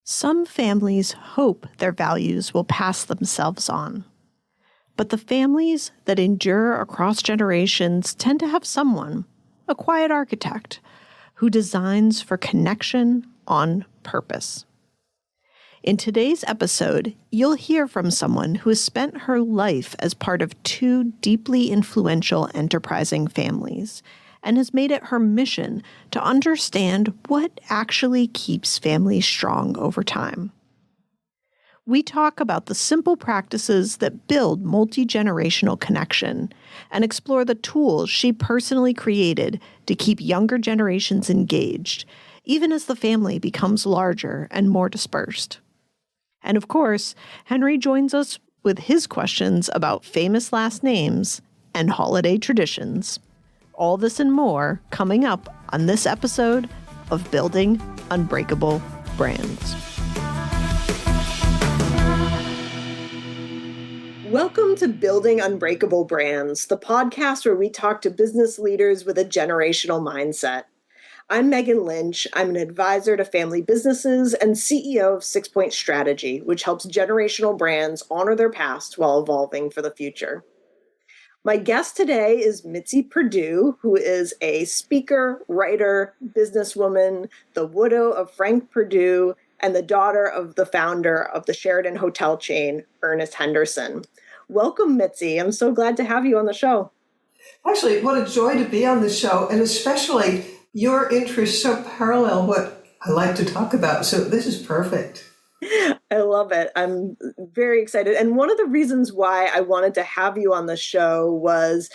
Some families hope their values will pass themselves on. But the families that endure across generations tend to have someone, a quiet architect, who designs for connection on purpose. In today's episode, you'll hear from someone who has spent her life as part of two deeply influential, enterprising families and has made it her mission to understand what actually keeps families strong over time. We talk about the simple practices that build multi-generational connection and explore the tools she personally created to keep younger generations engaged, even as the family becomes larger and more dispersed. And of course, Henry joins us with his questions about famous last names and holiday traditions. All this and more coming up on this episode of Building Unbreakable Brands. Welcome to Building Unbreakable Brands, the podcast where we talk to business leaders with a generational mindset. I'm Meghan Lynch. I'm an advisor to family businesses and CEO of 6 Point Strategy, which helps generational brands honor their past while evolving for the future. My guest today is Mitzi Perdue, who is a speaker, writer, businesswoman, the widow of Frank Perdue, and the daughter of the founder of the Sheraton hotel chain, Ernest Henderson. Welcome, Mitzi. I'm so glad to have you on the show. Actually, what a joy to be on the show, and especially your interests so parallel what I like to talk about. So this is perfect. I love it. I'm very excited. And one of the reasons why I wanted to have you on the show was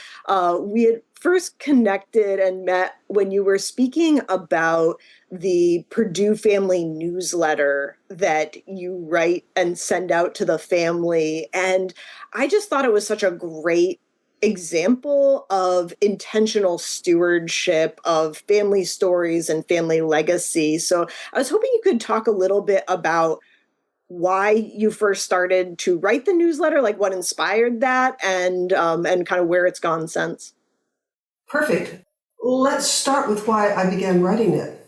we had first connected and met when you were speaking about the Perdue family newsletter that you write and send out to the family. And I just thought it was such a great example of intentional stewardship of family stories and family legacy. So I was hoping you could talk a little bit about why you first started to write the newsletter, like what inspired that, and kind of where it's gone since. Perfect. Let's start with why I began writing it.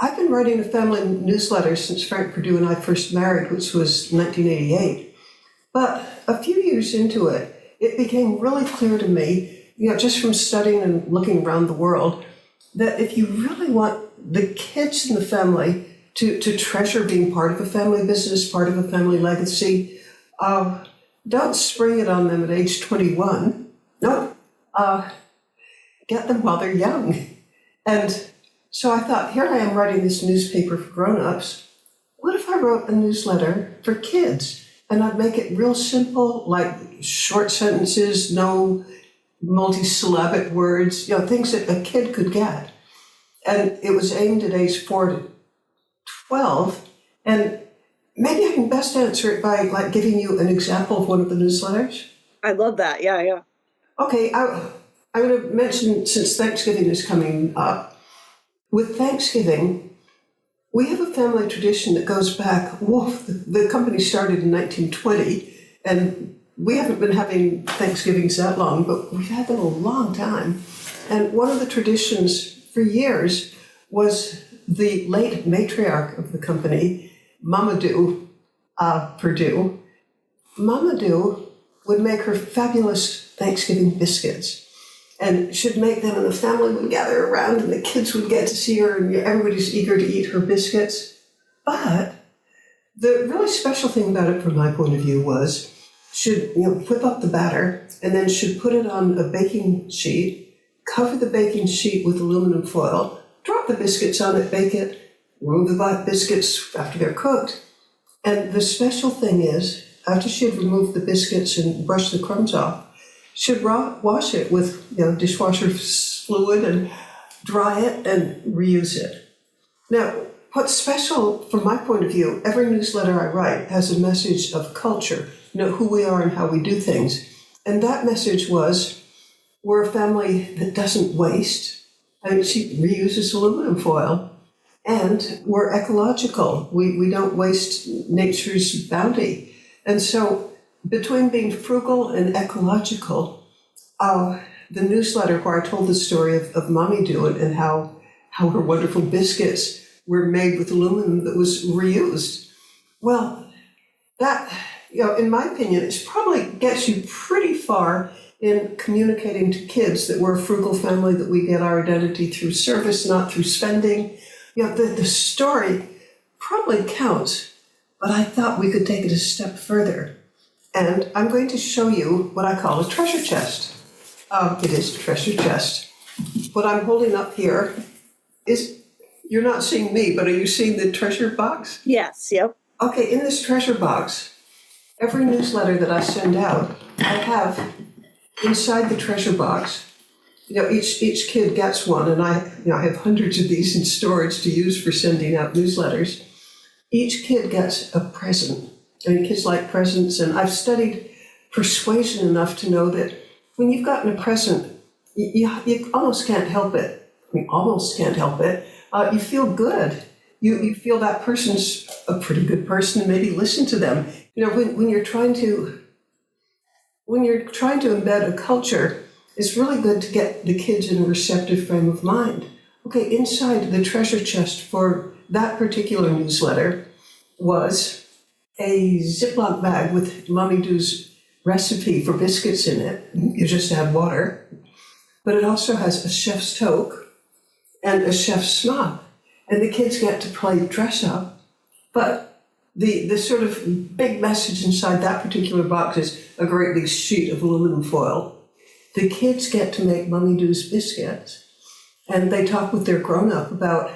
I've been writing a family newsletter since Frank Perdue and I first married, which was 1988. But a few years into it, it became really clear to me, just from studying and looking around the world, that if you really want the kids in the family to treasure being part of a family business, part of a family legacy, don't spring it on them at age 21. No, get them while they're young. And so I thought, here I am writing this newspaper for grown-ups. What if I wrote a newsletter for kids? And I'd make it real simple, like short sentences, no multi-syllabic words, things that a kid could get. And it was aimed at age 4 to 12. And maybe I can best answer it by giving you an example of one of the newsletters. I love that. Yeah. Okay, I'm going to mention, since Thanksgiving is coming up, with Thanksgiving, we have a family tradition that goes back, the company started in 1920, and we haven't been having Thanksgivings that long, but we've had them a long time. And one of the traditions for years was the late matriarch of the company, Mamadou Perdue. Mamadou would make her fabulous Thanksgiving biscuits, and she'd make them, and the family would gather around, and the kids would get to see her, and everybody's eager to eat her biscuits. But the really special thing about it, from my point of view, was she'd whip up the batter, and then she'd put it on a baking sheet, cover the baking sheet with aluminum foil, drop the biscuits on it, bake it, remove the biscuits after they're cooked. And the special thing is, after she had removed the biscuits and brushed the crumbs off, she'd wash it with dishwasher fluid and dry it and reuse it. Now, what's special from my point of view, every newsletter I write has a message of culture, who we are and how we do things. And that message was, we're a family that doesn't waste. She reuses aluminum foil, and we're ecological. We don't waste nature's bounty. And so between being frugal and ecological, the newsletter where I told the story of Mommy Do It and how her wonderful biscuits were made with aluminum that was reused. Well, that, in my opinion, it probably gets you pretty far in communicating to kids that we're a frugal family, that we get our identity through service, not through spending. The story probably counts, but I thought we could take it a step further. And I'm going to show you what I call a treasure chest. It is a treasure chest. What I'm holding up here is, you're not seeing me, but are you seeing the treasure box? Yes, yep. Okay, in this treasure box, every newsletter that I send out, I have inside the treasure box, each kid gets one, and I have hundreds of these in storage to use for sending out newsletters. Each kid gets a present. I mean, kids like presents, and I've studied persuasion enough to know that when you've gotten a present, you almost can't help it. I mean, almost can't help it. You feel good. You feel that person's a pretty good person, and maybe listen to them. When you're trying to embed a culture, it's really good to get the kids in a receptive frame of mind. Okay, inside the treasure chest for that particular newsletter was a Ziploc bag with Mommy Doo's recipe for biscuits in it. You just add water. But it also has a chef's toque and a chef's smock. And the kids get to play dress up. But the sort of big message inside that particular box is a great big sheet of aluminum foil. The kids get to make Mommy Doo's biscuits. And they talk with their grown-up about,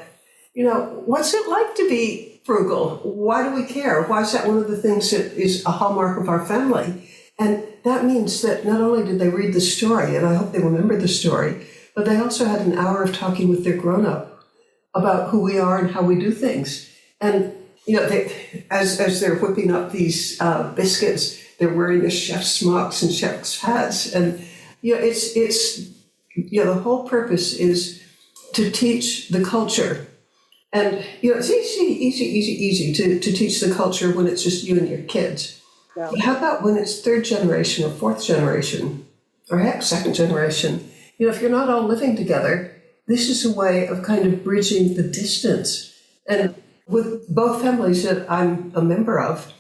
what's it like to be frugal? Why do we care? Why is that one of the things that is a hallmark of our family? And that means that not only did they read the story, and I hope they remember the story, but they also had an hour of talking with their grown-up about who we are and how we do things. And, as they're whipping up these biscuits, they're wearing the chef's smocks and chef's hats. And, the whole purpose is to teach the culture. And, it's easy to teach the culture when it's just you and your kids. Yeah. But how about when it's third generation or fourth generation, or heck, second generation? If you're not all living together, this is a way of kind of bridging the distance. And with both families that I'm a member of,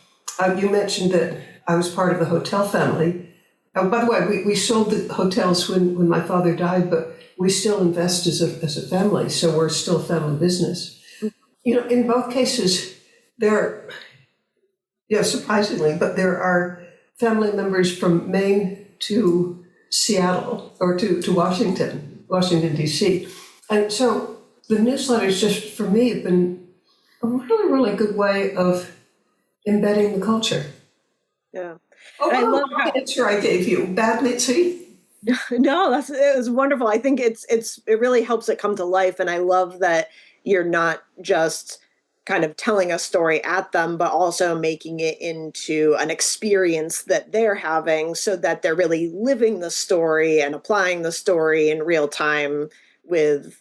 you mentioned that I was part of the hotel family. By the way, we sold the hotels when my father died, but we still invest as a family, so we're still a family business. In both cases, surprisingly, but there are family members from Maine to Seattle or to Washington, D.C. And so the newsletters just, for me, have been a really, really good way of embedding the culture. Yeah. I love the answer I gave you. Bad, Mitzi? No, it was wonderful. I think it really helps it come to life. And I love that you're not just kind of telling a story at them, but also making it into an experience that they're having so that they're really living the story and applying the story in real time with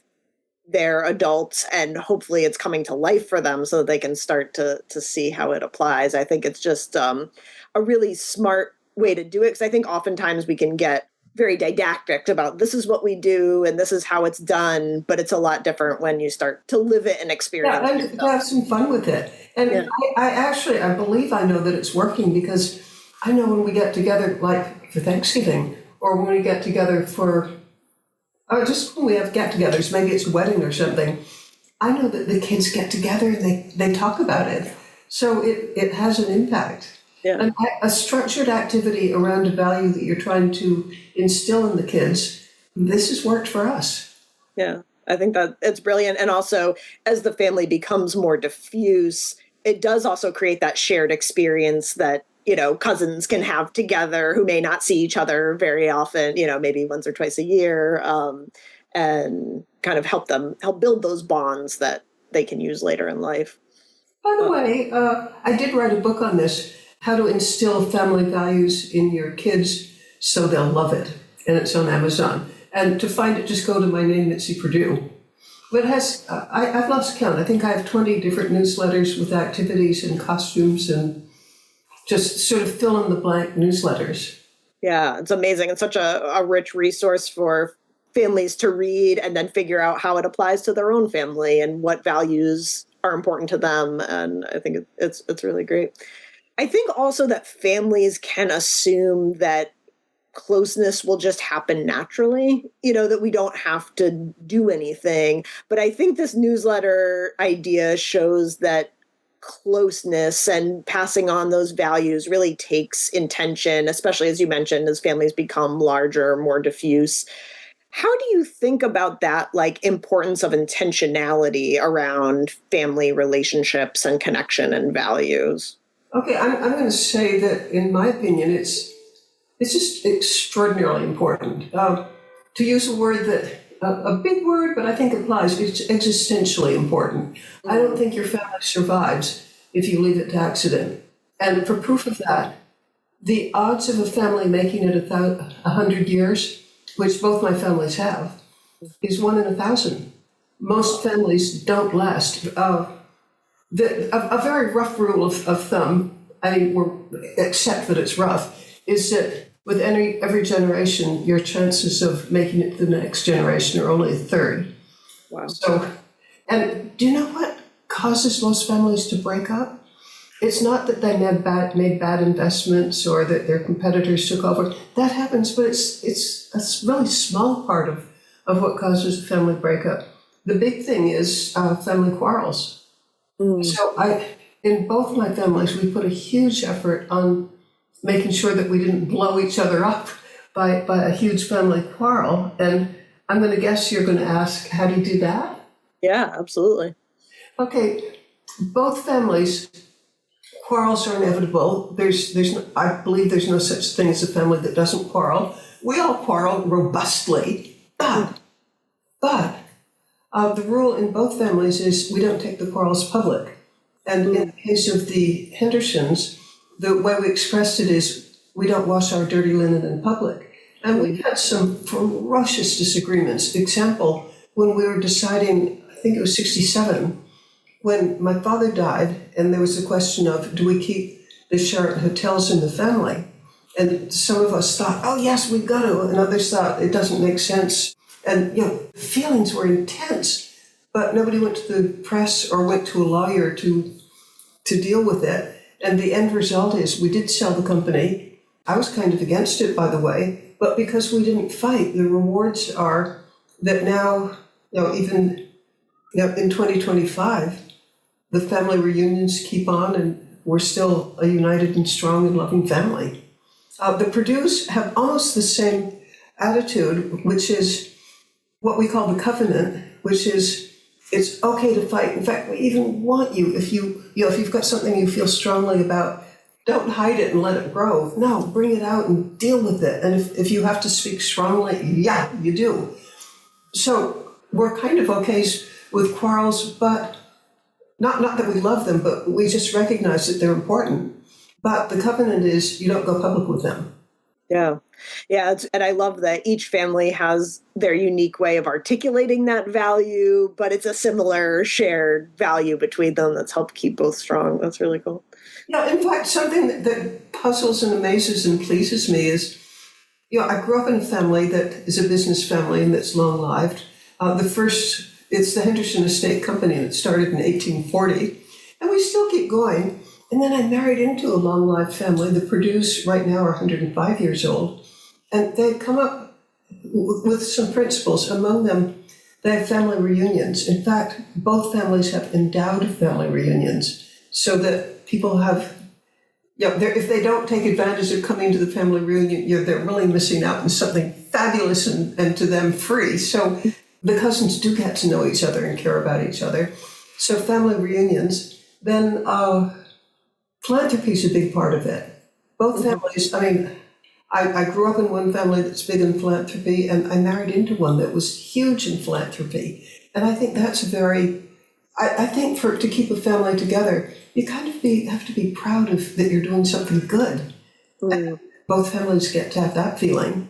their adults. And hopefully it's coming to life for them so that they can start to see how it applies. I think it's just a really smart way to do it, because I think oftentimes we can get very didactic about this is what we do and this is how it's done, but it's a lot different when you start to live it and experience it. Yeah, and to have some fun with it. And yeah. I believe I know that it's working, because I know when we get together, like for Thanksgiving, or when we get together just when we have get-togethers, maybe it's a wedding or something, I know that the kids get together and they talk about it. So it has an impact. Yeah. And a structured activity around a value that you're trying to instill in the kids, this has worked for us. Yeah, I think that it's brilliant. And also, as the family becomes more diffuse, it does also create that shared experience that, cousins can have together who may not see each other very often, maybe once or twice a year, and kind of help build those bonds that they can use later in life. By the way, I did write a book on this, how to instill family values in your kids so they'll love it. And it's on Amazon. And to find it, just go to my name, Mitzi Perdue. But it has, I've lost count. I think I have 20 different newsletters with activities and costumes and just sort of fill in the blank newsletters. Yeah, it's amazing. It's such a rich resource for families to read and then figure out how it applies to their own family and what values are important to them. And I think it's really great. I think also that families can assume that closeness will just happen naturally, that we don't have to do anything. But I think this newsletter idea shows that closeness and passing on those values really takes intention, especially as you mentioned, as families become larger, more diffuse. How do you think about that, like importance of intentionality around family relationships and connection and values? Okay, I'm going to say that, in my opinion, it's just extraordinarily important. To use a word that, a big word, but I think applies, it's existentially important. I don't think your family survives if you leave it to accident. And for proof of that, the odds of a family making it 100 years, which both my families have, is 1 in 1,000. Most families don't last. A very rough rule of thumb, except that it's rough, is that with every generation, your chances of making it to the next generation are only a third. Wow. So, and do you know what causes most families to break up? It's not that they made bad investments or that their competitors took over. That happens, but it's a really small part of what causes a family breakup. The big thing is family quarrels. So in both my families, we put a huge effort on making sure that we didn't blow each other up by a huge family quarrel. And I'm going to guess you're going to ask, how do you do that? Yeah, absolutely. Okay, both families, quarrels are inevitable. I believe there's no such thing as a family that doesn't quarrel. We all quarrel robustly, but the rule in both families is we don't take the quarrels public. And in the case of the Hendersons, the way we expressed it is we don't wash our dirty linen in public. And we've had some ferocious disagreements. Example, when we were deciding, I think it was 1967, when my father died, and there was the question of, do we keep the Sheraton hotels in the family? And some of us thought, oh yes, we've got to. And others thought it doesn't make sense. And feelings were intense, but nobody went to the press or went to a lawyer to deal with it. And the end result is we did sell the company. I was kind of against it, by the way, but because we didn't fight, the rewards are that now, even in 2025, the family reunions keep on and we're still a united and strong and loving family. The Purdues have almost the same attitude, which is what we call the covenant, which is it's okay to fight. In fact, we even want you, if you've got something you feel strongly about, don't hide it and let it grow. No, bring it out and deal with it. And if you have to speak strongly, yeah, you do. So we're kind of okay with quarrels, but not that we love them, but we just recognize that they're important. But the covenant is you don't go public with them. Yeah. Yeah. And I love that each family has their unique way of articulating that value, but it's a similar shared value between them that's helped keep both strong. That's really cool. Yeah, in fact, something that puzzles and amazes and pleases me is, I grew up in a family that is a business family and that's long-lived. It's the Henderson Estate Company that started in 1840, and we still keep going. And then I married into a long-lived family. The Purdues right now are 105 years old. And they've come up with some principles. Among them, they have family reunions. In fact, both families have endowed family reunions so that people have, if they don't take advantage of coming to the family reunion, they're really missing out on something fabulous and to them free. So the cousins do get to know each other and care about each other. So family reunions. Then philanthropy is a big part of it. Both families, I grew up in one family that's big in philanthropy, and I married into one that was huge in philanthropy. And I think that's I think to keep a family together, you kind of have to be proud of that you're doing something good. And both families get to have that feeling.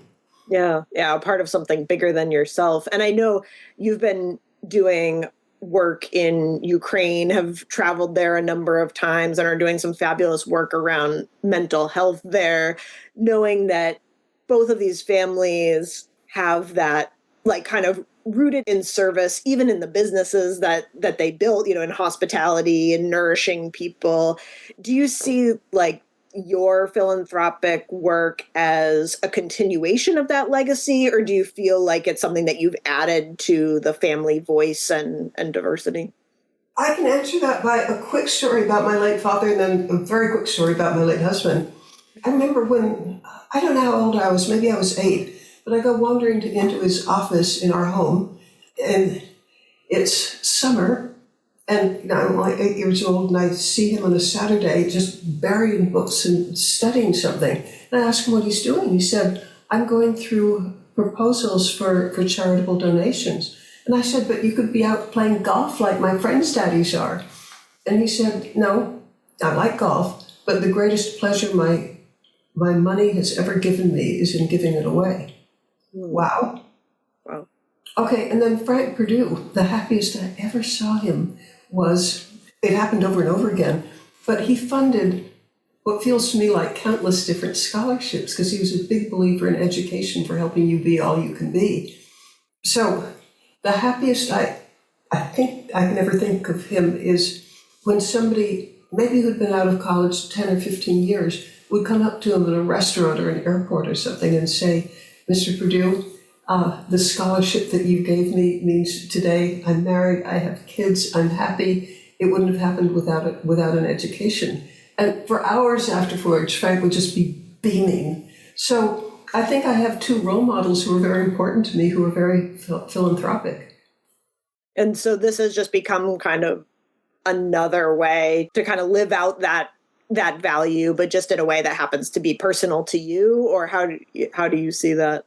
Yeah. Yeah. Part of something bigger than yourself. And I know you've been doing work in Ukraine, have traveled there a number of times and are doing some fabulous work around mental health there, knowing that both of these families have that like kind of rooted in service, even in the businesses that they built, in hospitality and nourishing people. Do you see like your philanthropic work as a continuation of that legacy, or do you feel like it's something that you've added to the family voice and diversity? I can answer that by a quick story about my late father and then a very quick story about my late husband. I remember when, I don't know how old I was, maybe I was 8, but I go wandering into his office in our home, and it's summer, and I'm like 8 years old, and I see him on a Saturday just buried in books and studying something. And I asked him what he's doing. He said, I'm going through proposals for charitable donations. And I said, but you could be out playing golf like my friends' daddies are. And he said, no, I like golf, but the greatest pleasure my money has ever given me is in giving it away. Wow. Wow. Okay, and then Frank Perdue, the happiest I ever saw him was, it happened over and over again, but he funded what feels to me like countless different scholarships because he was a big believer in education for helping you be all you can be. So the happiest I think I can ever think of him is when somebody, maybe who'd been out of college 10 or 15 years, would come up to him in a restaurant or an airport or something and say, Mr. Perdue, the scholarship that you gave me means today I'm married, I have kids, I'm happy. It wouldn't have happened without an education. And for hours afterwards, Frank would just be beaming. So I think I have 2 role models who are very important to me, who are very philanthropic. And so this has just become kind of another way to kind of live out that value, but just in a way that happens to be personal to you, or how do you see that?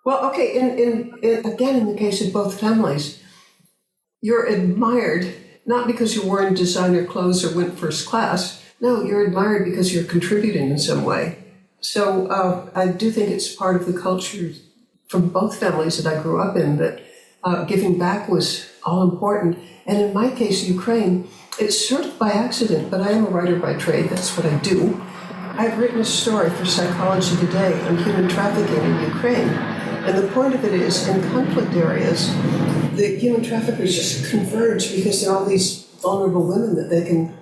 Well, okay, in the case of both families, you're admired not because you're wearing designer clothes or went first class. No, you're admired because you're contributing in some way. So I do think it's part of the culture from both families that I grew up in that giving back was all important. And in my case, Ukraine, it's sort of by accident, but I am a writer by trade. That's what I do. I've written a story for Psychology Today on human trafficking in Ukraine. And the point of it is, in conflict areas, the human traffickers just converge because there are all these vulnerable women that they can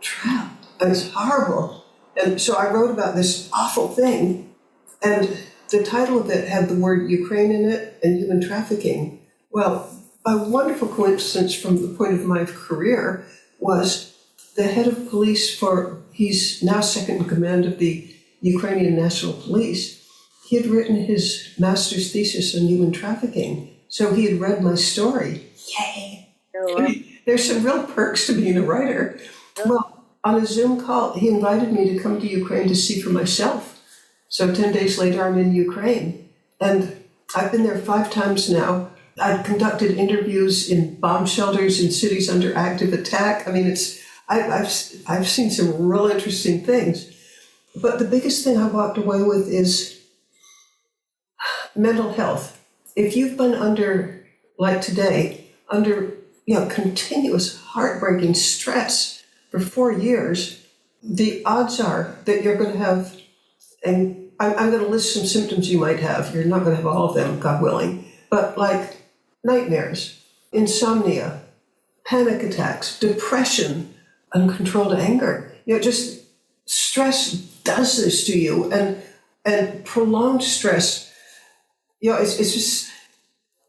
trap. And it's horrible. And so I wrote about this awful thing. And the title of it had the word Ukraine in it and human trafficking. Well, a wonderful coincidence from the point of my career was the head of police he's now second in command of the Ukrainian National Police. He had written his master's thesis on human trafficking, so he had read my story. Yay! Oh, wow. There's some real perks to being a writer. Well, on a Zoom call, he invited me to come to Ukraine to see for myself. So 10 days later, I'm in Ukraine. And I've been there 5 times now. I've conducted interviews in bomb shelters in cities under active attack. I mean, I've seen some real interesting things. But the biggest thing I walked away with is mental health. If you've been under, like today, under continuous heartbreaking stress for 4 years, the odds are that you're going to have, and I'm going to list some symptoms you might have. You're not going to have all of them, God willing, but like nightmares, insomnia, panic attacks, depression, uncontrolled anger. Just stress does this to you, and prolonged stress. It's just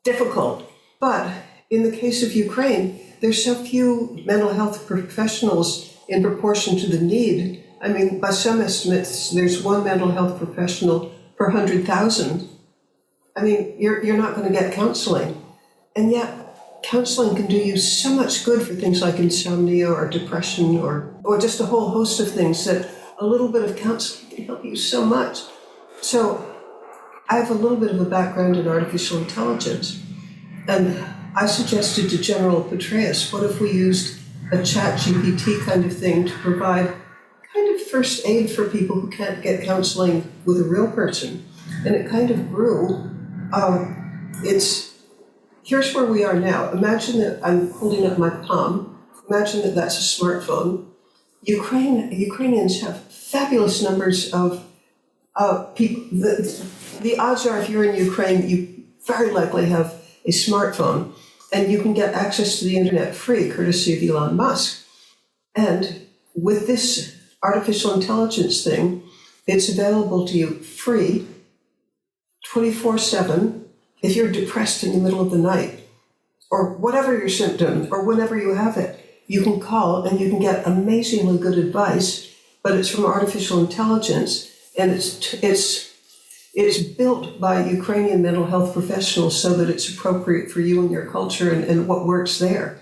difficult. But in the case of Ukraine, there's so few mental health professionals in proportion to the need. I mean, by some estimates, there's 1 mental health professional per 100,000. I mean, you're not going to get counseling. And yet, counseling can do you so much good for things like insomnia or depression or just a whole host of things that a little bit of counseling can help you so much. So I have a little bit of a background in artificial intelligence, and I suggested to General Petraeus, what if we used a chat GPT kind of thing to provide kind of first aid for people who can't get counseling with a real person? And it kind of grew. Here's where we are now. Imagine that I'm holding up my palm. Imagine that that's a smartphone. Ukrainians have fabulous numbers of people. The odds are if you're in Ukraine, very likely have a smartphone, and you can get access to the internet free, courtesy of Elon Musk. And with this artificial intelligence thing, it's available to you free, 24/7, if you're depressed in the middle of the night, or whatever your symptom, or whenever you have it. You can call and you can get amazingly good advice, but it's from artificial intelligence, and it's built by Ukrainian mental health professionals so that it's appropriate for you and your culture and what works there.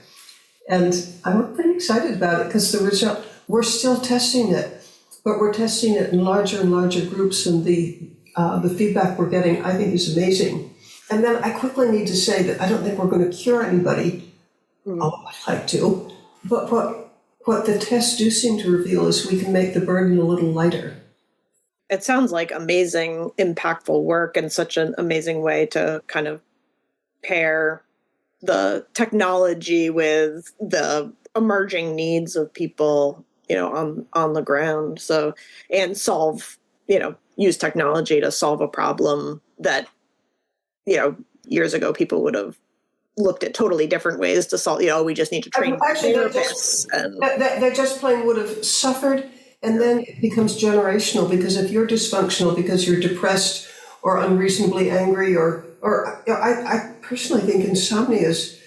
And I'm pretty excited about it because the result, we're still testing it, but we're testing it in larger and larger groups, and the feedback we're getting, I think, is amazing. And then I quickly need to say that I don't think we're going to cure anybody, although I'd like to. But what the tests do seem to reveal is we can make the burden a little lighter. It sounds like amazing, impactful work, and such an amazing way to kind of pair the technology with the emerging needs of people, on the ground. So, and solve, use technology to solve a problem that, years ago people would have looked at totally different ways to solve, we just need to train therapists. They just plain would have suffered, and then it becomes generational, because if you're dysfunctional because you're depressed or unreasonably angry, or I personally think insomnia is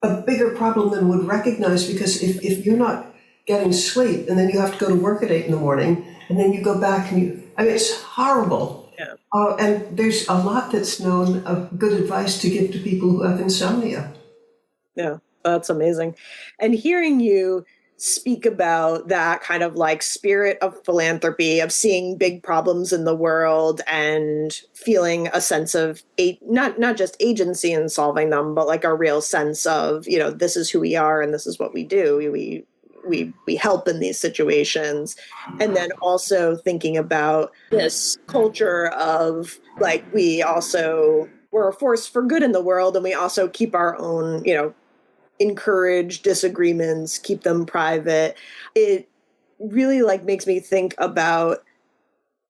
a bigger problem than would recognize, because if you're not getting sleep and then you have to go to work at 8 a.m, and then you go back and it's horrible. Yeah. And there's a lot that's known of good advice to give to people who have insomnia. Yeah, that's amazing. And hearing you speak about that kind of like spirit of philanthropy, of seeing big problems in the world and feeling a sense of not just agency in solving them, but like a real sense of, this is who we are and this is what we do. We help in these situations. And then also thinking about this culture of like, we're a force for good in the world, and we also keep our own, encourage disagreements, keep them private. It really makes me think about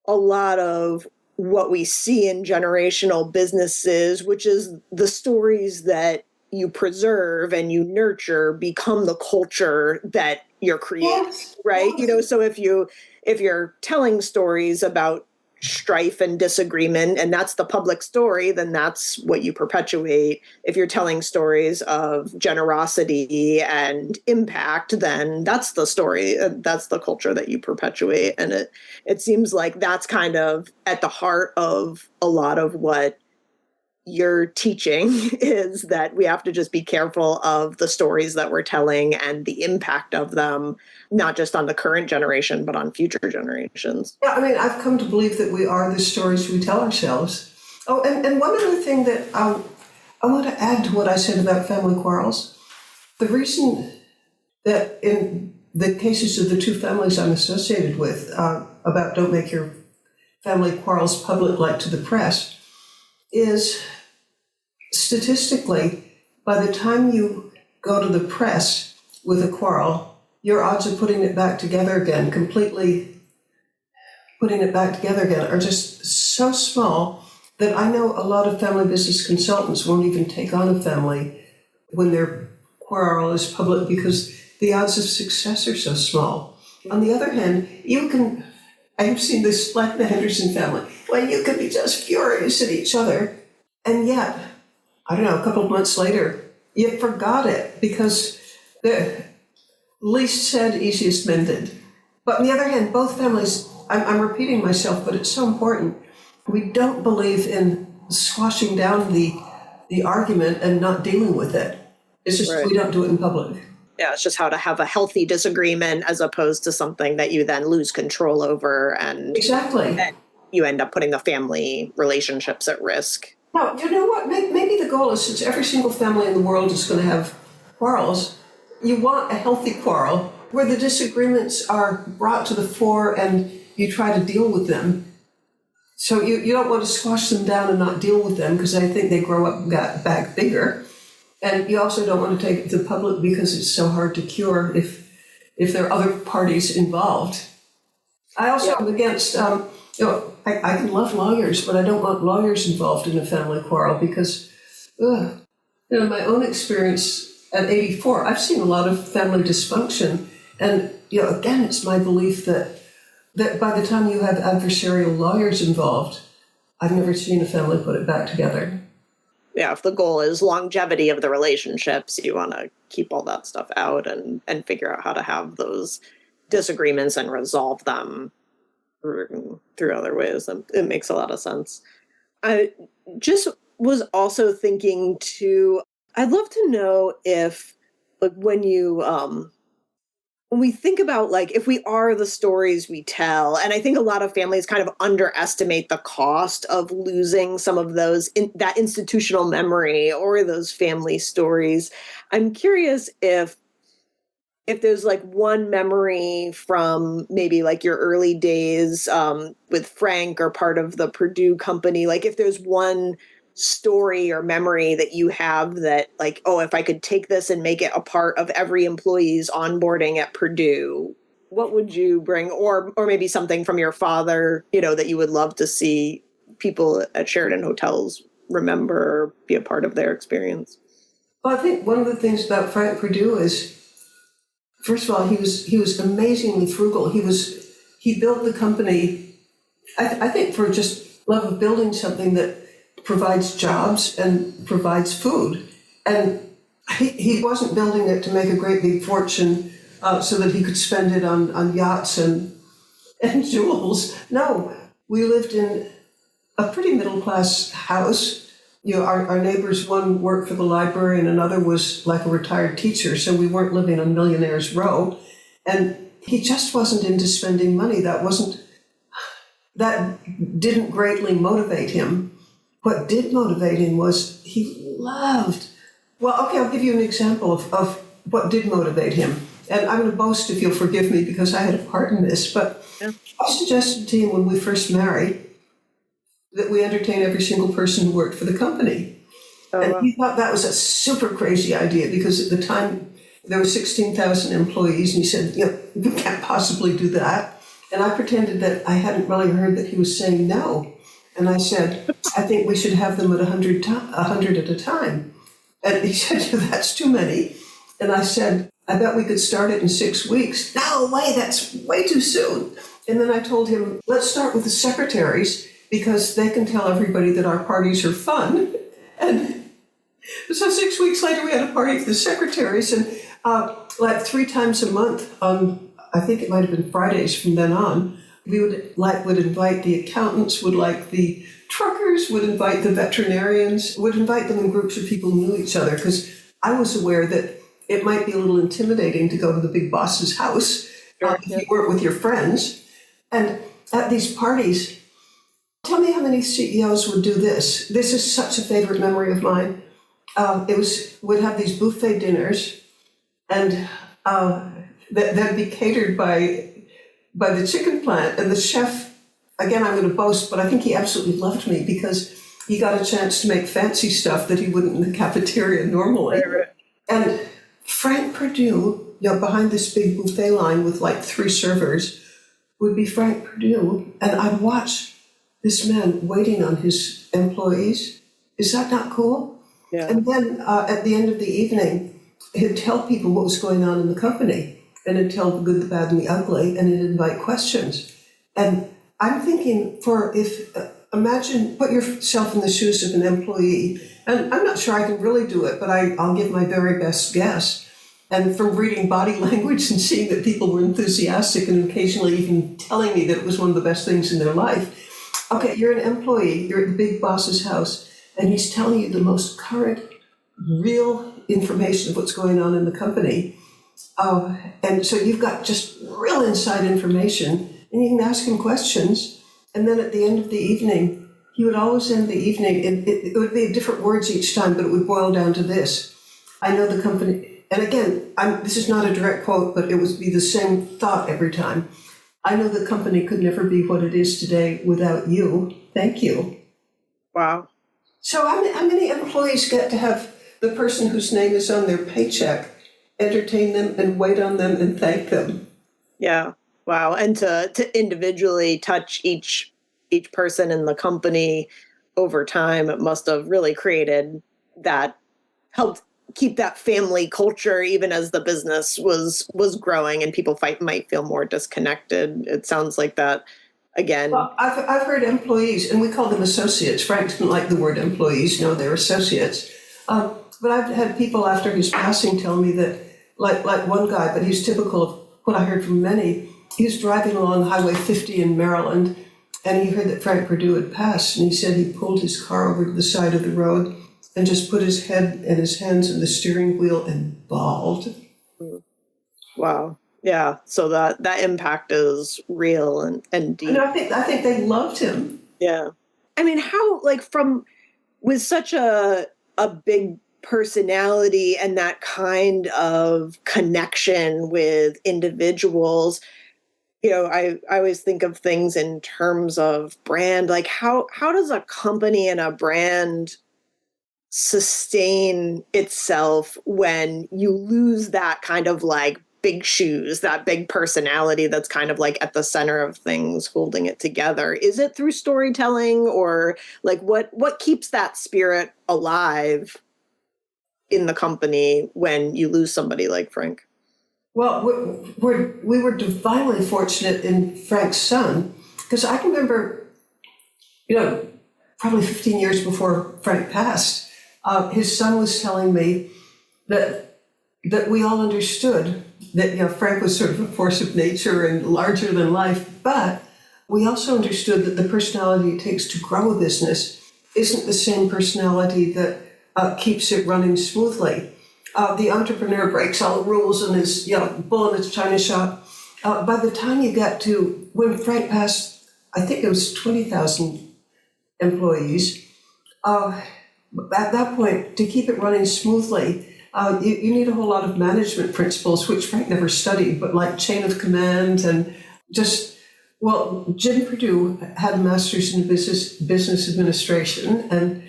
a lot of what we see in generational businesses, which is the stories that you preserve and you nurture become the culture that you're creating, yes, right? Yes. So if you're telling stories about strife and disagreement, and that's the public story, then that's what you perpetuate. If you're telling stories of generosity and impact, then that's the story, that's the culture that you perpetuate. And it seems like that's kind of at the heart of a lot of what you're teaching, is that we have to just be careful of the stories that we're telling and the impact of them, not just on the current generation, but on future generations. Yeah, I've come to believe that we are the stories we tell ourselves. Oh, and one other thing that I want to add to what I said about family quarrels. The reason that in the cases of the two families I'm associated with, about don't make your family quarrels public like to the press, is statistically, by the time you go to the press with a quarrel, your odds of putting it back together again, completely putting it back together again, are just so small that I know a lot of family business consultants won't even take on a family when their quarrel is public, because the odds of success are so small. On the other hand, I have seen this like the Henderson family, when you can be just furious at each other, and yet, I don't know, a couple of months later, you forgot it, because the least said, easiest mended. But on the other hand, both families, I'm repeating myself, but it's so important. We don't believe in squashing down the argument and not dealing with it. It's just right. We don't do it in public. Yeah, it's just how to have a healthy disagreement as opposed to something that you then lose control over, and exactly, and you end up putting the family relationships at risk. Now, you know what? Maybe the goal is, since every single family in the world is going to have quarrels, you want a healthy quarrel where the disagreements are brought to the fore and you try to deal with them. So you don't want to squash them down and not deal with them, because I think they grow up and got back bigger. And you also don't want to take it to the public because it's so hard to cure if there are other parties involved. I also am against I can love lawyers, but I don't want lawyers involved in a family quarrel because, my own experience at 84, I've seen a lot of family dysfunction. And, again, it's my belief that by the time you have adversarial lawyers involved, I've never seen a family put it back together. Yeah, if the goal is longevity of the relationships, you want to keep all that stuff out and figure out how to have those disagreements and resolve them through other ways. It makes a lot of sense. I just was also thinking too, I'd love to know if, like, when we think about, like, if we are the stories we tell, and I think a lot of families kind of underestimate the cost of losing some of that institutional memory or those family stories. I'm curious if there's like one memory from maybe like your early days with Frank or part of the Purdue company, like if there's one story or memory that you have that, like, oh, if I could take this and make it a part of every employee's onboarding at Purdue, what would you bring? Or maybe something from your father, that you would love to see people at Sheraton hotels remember or be a part of their experience. Well, I think one of the things about Frank Purdue is, first of all, he was amazingly frugal. He built the company, I think, for just love of building something that provides jobs and provides food. And he wasn't building it to make a great big fortune so that he could spend it on yachts and jewels. No, we lived in a pretty middle-class house. Our neighbors, one worked for the library and another was like a retired teacher, so we weren't living on Millionaire's Row. And he just wasn't into spending money. That didn't greatly motivate him. What did motivate him was he loved. Well, okay, I'll give you an example of what did motivate him. And I'm going to boast, if you'll forgive me, because I had a part in this. But yeah. I suggested to him when we first married that we entertain every single person who worked for the company. Oh, and wow. He thought that was a super crazy idea because at the time there were 16,000 employees. And he said, you can't possibly do that. And I pretended that I hadn't really heard that he was saying no. And I said, I think we should have them at 100 at a time. And he said, that's too many. And I said, I bet we could start it in 6 weeks. No way, that's way too soon. And then I told him, let's start with the secretaries because they can tell everybody that our parties are fun. And so 6 weeks later, we had a party for the secretaries. And like 3 times a month on, I think it might have been Fridays from then on, we would invite the accountants, would like the truckers, would invite the veterinarians, would invite them in groups of people who knew each other, because I was aware that it might be a little intimidating to go to the big boss's house if you weren't with your friends. And at these parties, tell me how many CEOs would do this. This is such a favorite memory of mine. Would have these buffet dinners, and that'd be catered by the chicken plant, and the chef, again, I'm going to boast, but I think he absolutely loved me because he got a chance to make fancy stuff that he wouldn't in the cafeteria normally. And Frank Purdue, behind this big buffet line with like 3 servers, would be Frank Purdue, and I'd watch this man waiting on his employees. Is that not cool? Yeah. And then at the end of the evening, he'd tell people what was going on in the company. And it'd tell the good, the bad, and the ugly, and it'd invite questions. And I'm thinking, imagine, put yourself in the shoes of an employee, and I'm not sure I can really do it, but I'll give my very best guess. And from reading body language and seeing that people were enthusiastic and occasionally even telling me that it was one of the best things in their life. Okay, you're an employee, you're at the big boss's house, and he's telling you the most current, real information of what's going on in the company. And so you've got just real inside information, and you can ask him questions. And then at the end of the evening, he would always end the evening, and it would be different words each time, but it would boil down to this. I know the company, and again, this is not a direct quote, but it would be the same thought every time. I know the company could never be what it is today without you. Thank you. Wow. So how many employees get to have the person whose name is on their paycheck entertain them and wait on them and thank them? Yeah. Wow. And to individually touch each each person in the company over time, it must have really created that, helped keep that family culture even as the business was growing and people might feel more disconnected. It sounds like that again. Well, I've heard employees, and we call them associates. Frank didn't like the word employees. No, they're associates. But I've had people after his passing tell me that, like one guy, but he's typical of what I heard from many. He was driving along Highway 50 in Maryland, and he heard that Frank Perdue had passed, and he said he pulled his car over to the side of the road and just put his head and his hands in the steering wheel and bawled. Wow. Yeah. So that impact is real and deep. And I think they loved him. Yeah. I mean, how, like, with such a big personality and that kind of connection with individuals, I always think of things in terms of brand. Like, how does a company and a brand sustain itself when you lose that kind of like big shoes, that big personality that's kind of like at the center of things holding it together? Is it through storytelling, or like what keeps that spirit alive in the company when you lose somebody like Frank? Well, we were divinely fortunate in Frank's son, because I can remember, probably 15 years before Frank passed, his son was telling me that we all understood that Frank was sort of a force of nature and larger than life, but we also understood that the personality it takes to grow a business isn't the same personality that keeps it running smoothly. The entrepreneur breaks all the rules and is bull in his china shop. By the time you get to when Frank passed, I think it was 20,000 employees. At that point, to keep it running smoothly, you need a whole lot of management principles, which Frank never studied, but like chain of command and Jim Perdue had a master's in business administration, and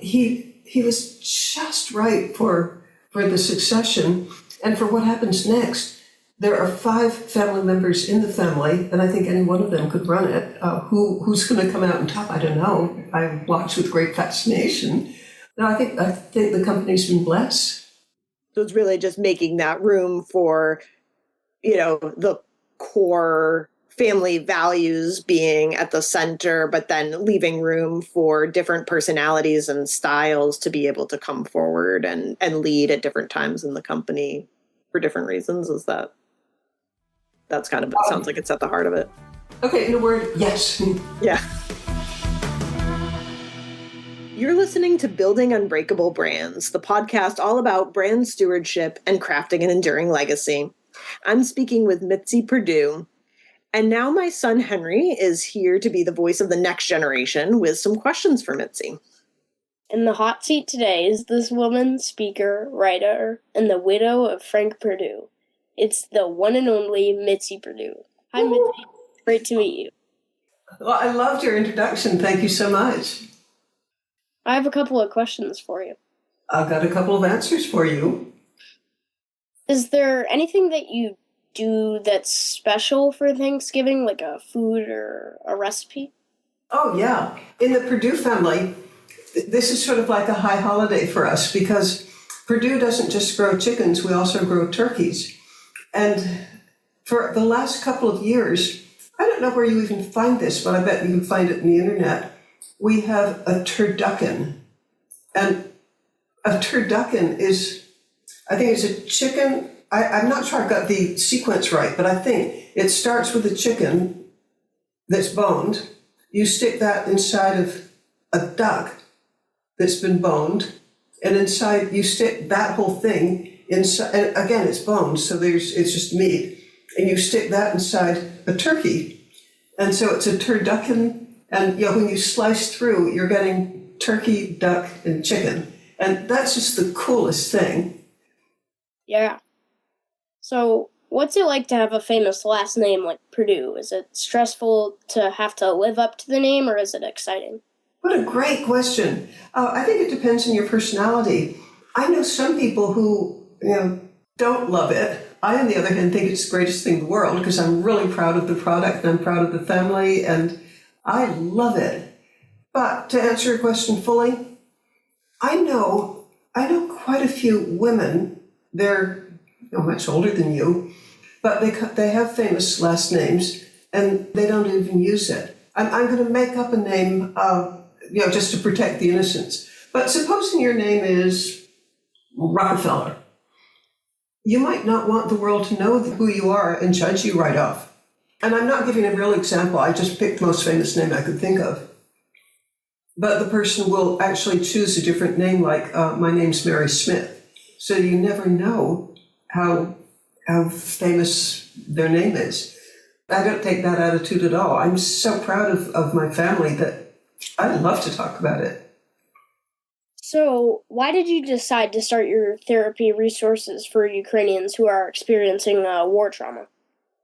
he was just right for the succession and for what happens next. There are 5 family members in the family, and I think any one of them could run it. Who's going to come out on top? I don't know. I watch with great fascination. No, I think the company's been blessed. So it's really just making that room for, the core family values being at the center, but then leaving room for different personalities and styles to be able to come forward and lead at different times in the company for different reasons. That's kind of, it sounds like it's at the heart of it. Okay, in a word, yes. Yeah. You're listening to Building Unbreakable Brands, the podcast all about brand stewardship and crafting an enduring legacy. I'm speaking with Mitzi Perdue. And now my son Henry is here to be the voice of the next generation with some questions for Mitzi. In the hot seat today is this woman, speaker, writer, and the widow of Frank Perdue. It's the one and only Mitzi Perdue. Hi, Mitzi. Great to meet you. Well, I loved your introduction. Thank you so much. I have a couple of questions for you. I've got a couple of answers for you. Is there anything that you do that's special for Thanksgiving, like a food or a recipe? Oh, yeah. In the Perdue family, this is sort of like a high holiday for us, because Perdue doesn't just grow chickens, we also grow turkeys. And for the last couple of years, I don't know where you even find this, but I bet you can find it on the internet. We have a turducken. And a turducken is, I think it's a chicken. I'm not sure I've got the sequence right, but I think it starts with a chicken that's boned. You stick that inside of a duck that's been boned, and inside you stick that whole thing inside. And again, it's boned, so it's just meat, and you stick that inside a turkey, and so it's a turducken. And when you slice through, you're getting turkey, duck, and chicken, and that's just the coolest thing. Yeah. So, what's it like to have a famous last name like Perdue? Is it stressful to have to live up to the name, or is it exciting? What a great question. I think it depends on your personality. I know some people who don't love it. I, on the other hand, think it's the greatest thing in the world, because I'm really proud of the product and I'm proud of the family. And I love it. But to answer your question fully, I know quite a few women. They're much older than you, but they have famous last names, and they don't even use it. I'm going to make up a name, just to protect the innocents. But supposing your name is Rockefeller, you might not want the world to know who you are and judge you right off. And I'm not giving a real example. I just picked the most famous name I could think of. But the person will actually choose a different name, like my name's Mary Smith. So you never know how famous their name is. I don't take that attitude at all. I'm so proud of my family that I love to talk about it. So, why did you decide to start your therapy resources for Ukrainians who are experiencing war trauma?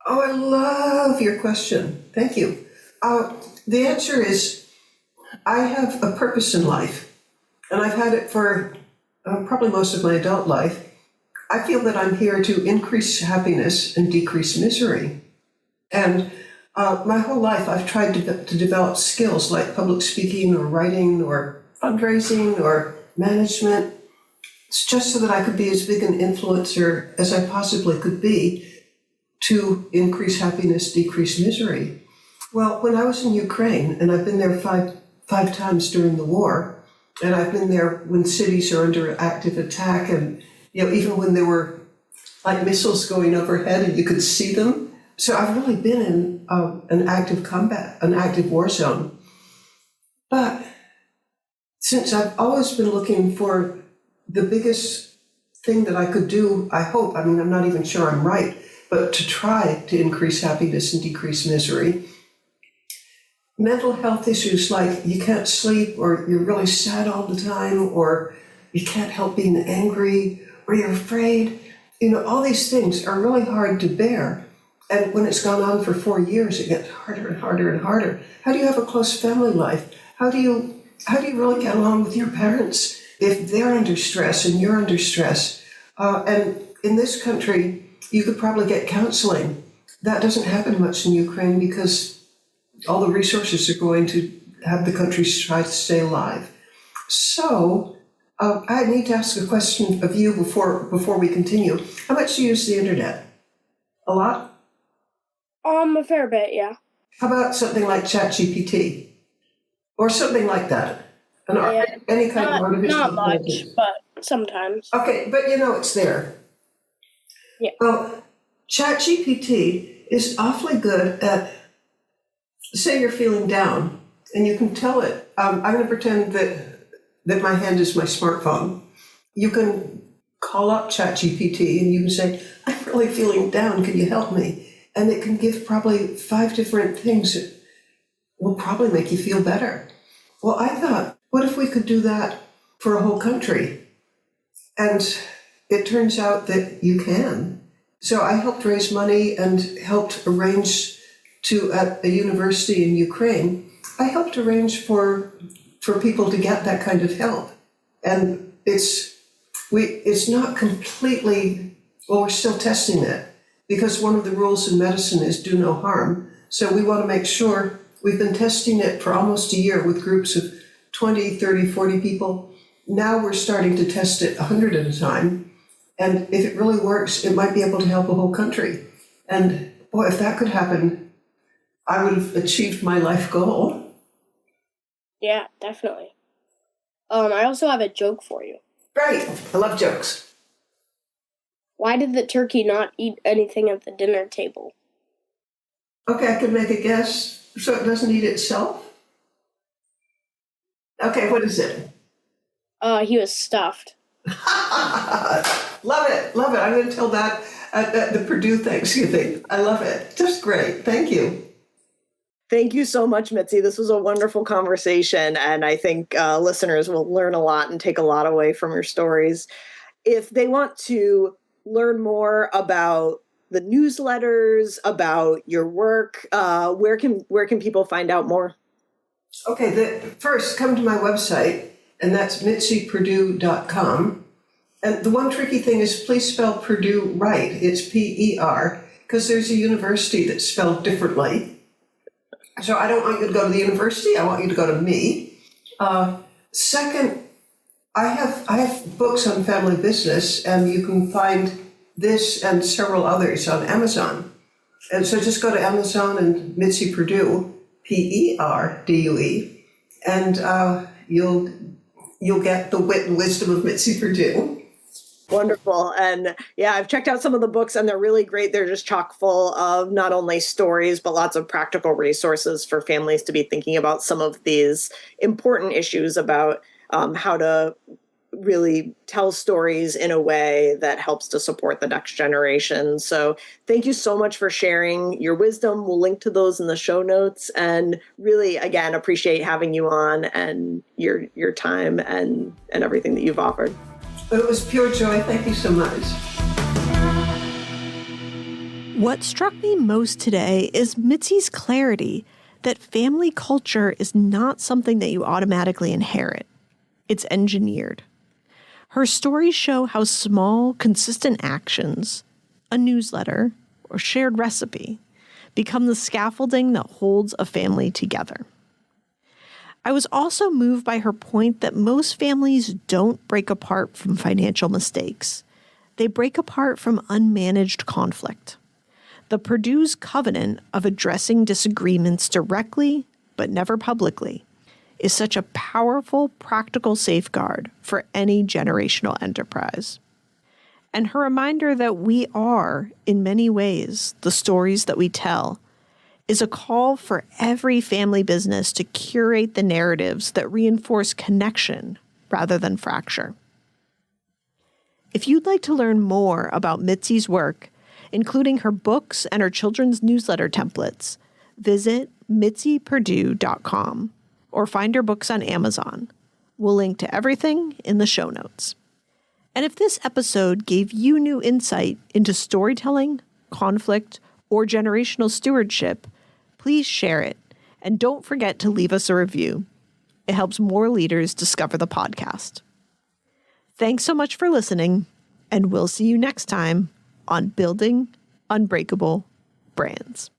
Oh, I love your question. Thank you. The answer is I have a purpose in life, and I've had it for probably most of my adult life. I feel that I'm here to increase happiness and decrease misery. And my whole life, I've tried to develop skills like public speaking or writing or fundraising or management. It's just so that I could be as big an influencer as I possibly could be to increase happiness, decrease misery. Well, when I was in Ukraine, and I've been there five times during the war, and I've been there when cities are under active attack, and even when there were like missiles going overhead and you could see them. So I've really been in an active combat, an active war zone. But since I've always been looking for the biggest thing that I could do, I hope, I'm not even sure I'm right, but to try to increase happiness and decrease misery. Mental health issues like you can't sleep, or you're really sad all the time, or you can't help being angry, or you're afraid. All these things are really hard to bear. And when it's gone on for 4 years, it gets harder and harder and harder. How do you have a close family life? How do you really get along with your parents if they're under stress and you're under stress? And in this country, you could probably get counseling. That doesn't happen much in Ukraine because all the resources are going to have the country try to stay alive. So I need to ask a question of you before we continue. How much do you use the internet? A lot? A fair bit, yeah. How about something like ChatGPT? Or something like that? Any kind of artificial Not much, intelligence? but sometimes. Okay, but it's there. Yeah. Well, ChatGPT is awfully good at, say you're feeling down, and you can tell it. I'm going to pretend that my hand is my smartphone. You can call up ChatGPT and you can say, I'm really feeling down, can you help me? And it can give probably 5 different things that will probably make you feel better. Well, I thought, what if we could do that for a whole country? And it turns out that you can. So I helped raise money and helped arrange at a university in Ukraine, I helped arrange for people to get that kind of help. And it's not completely, well, we're still testing it, because one of the rules in medicine is do no harm. So we want to make sure. We've been testing it for almost a year with groups of 20, 30, 40 people. Now we're starting to test it 100 at a time. And if it really works, it might be able to help a whole country. And boy, if that could happen, I would have achieved my life goal. Yeah, definitely. I also have a joke for you. Great. I love jokes. Why did the turkey not eat anything at the dinner table? Okay, I can make a guess. So it doesn't eat itself? Okay, what is it? He was stuffed. Love it. I'm going to tell that at the Purdue Thanksgiving. I love it. Just great. Thank you. Thank you so much, Mitzi. This was a wonderful conversation, and I think listeners will learn a lot and take a lot away from your stories. If they want to learn more about the newsletters, about your work, where can people find out more? Okay, first come to my website, and that's mitziPurdue.com. And the one tricky thing is please spell Purdue right. It's P-E-R, because there's a university that's spelled differently. So I don't want you to go to the university. I want you to go to me. Second, I have books on family business, and you can find this and several others on Amazon. And so just go to Amazon and Mitzi Perdue, Perdue, and you'll get the wit and wisdom of Mitzi Perdue. Wonderful. And yeah, I've checked out some of the books and they're really great. They're just chock full of not only stories, but lots of practical resources for families to be thinking about some of these important issues about how to really tell stories in a way that helps to support the next generation. So thank you so much for sharing your wisdom. We'll link to those in the show notes, and really, again, appreciate having you on and your time and everything that you've offered. It was pure joy. Thank you so much. What struck me most today is Mitzi's clarity that family culture is not something that you automatically inherit. It's engineered. Her stories show how small, consistent actions, a newsletter, or shared recipe, become the scaffolding that holds a family together. I was also moved by her point that most families don't break apart from financial mistakes. They break apart from unmanaged conflict. The Perdue's covenant of addressing disagreements directly, but never publicly, is such a powerful, practical safeguard for any generational enterprise. And her reminder that we are, in many ways, the stories that we tell, is a call for every family business to curate the narratives that reinforce connection rather than fracture. If you'd like to learn more about Mitzi's work, including her books and her children's newsletter templates, visit mitzyperdue.com or find her books on Amazon. We'll link to everything in the show notes. And if this episode gave you new insight into storytelling, conflict, or generational stewardship, please share it, and don't forget to leave us a review. It helps more leaders discover the podcast. Thanks so much for listening, and we'll see you next time on Building Unbreakable Brands.